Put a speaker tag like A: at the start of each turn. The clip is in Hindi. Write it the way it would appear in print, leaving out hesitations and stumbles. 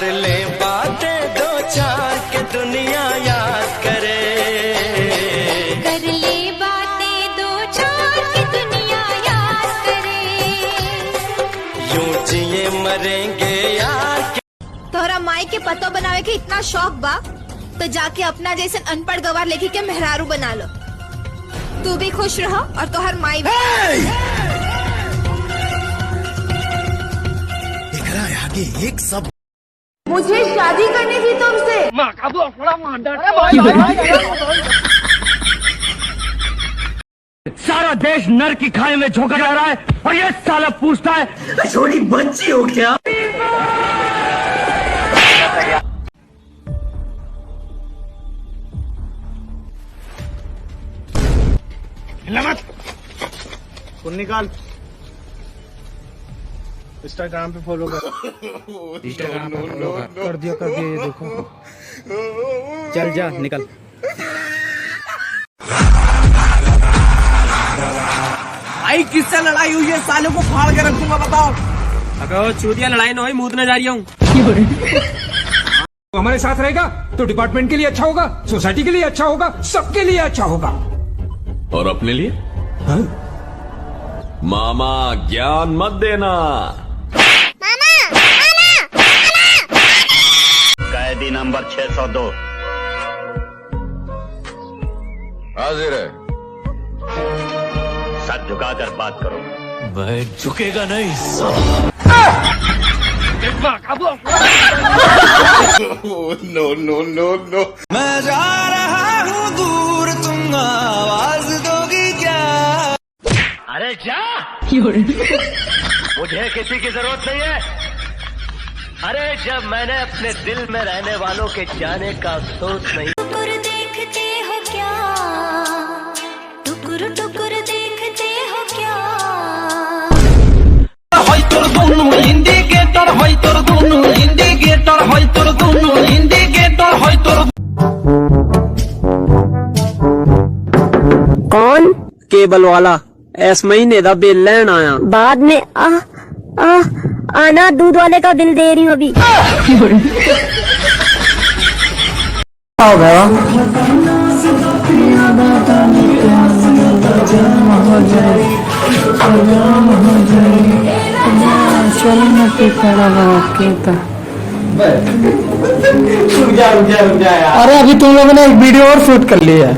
A: कर ले बातें दो चार के दुनिया याद करे,
B: कर ले बातें दो चार के दुनिया याद करे,
A: यूं जिए मरेंगे यार।
C: तोहरा माई के पतो बनावे के इतना शौक बा तो जाके अपना जैसे अनपढ़ गवार लेके के मेहरारू बना लो। तू भी खुश रहो और तोहर माई भी।
D: आगे एक सब
C: मुझे शादी करनी थी तुमसे।
E: सारा देश नर की खाई में झोंका जा रहा है और ये साला पूछता है छोटी बच्ची हो क्या?
F: निकाल इंस्टाग्राम पे फॉलो कर।
G: इंस्टाग्राम पे फॉलो कर दिया देखो। चल जा निकल।
H: भाई किससे लड़ाई हुई है? सालों को फाड़ के रखूंगा, बताओ।
G: अगर चूतिया लड़ाई ना हुई मूतने जा रही हूँ।
E: हमारे साथ रहेगा तो डिपार्टमेंट के लिए अच्छा होगा, सोसाइटी के लिए अच्छा होगा, सबके लिए अच्छा होगा।
I: और अपने लिए?
E: हाँ?
I: मामा ज्ञान मत देना।
J: कैदी नंबर 602
I: हाजिर है।
J: सर झुकाकर बात करो।
A: वह झुकेगा नहीं।
I: No no no no.
A: मैं जा रहा हूँ दूर, तुम आवाज दोगी क्या?
J: अरे जा। मुझे किसी की जरूरत नहीं है। अरे जब मैंने अपने दिल में रहने वालों के जाने का अफसोस नहीं।
B: टुकुर देखते हो क्या, टुकुर टुकुर देखते हो क्या?
H: होय तोर दोनों इंडिकेटर, होय तोर दोनों इंडिकेटर, होय तोर दोनों इंडिकेटर, होय तोर।
G: कौन? केबल वाला इस महीने का बिल लेन आया।
K: बाद में आना, दूध वाले का बिल दे रही हूँ अभी।
G: हो गया अरे अभी तुम लोगों ने एक वीडियो और शूट कर लिया है।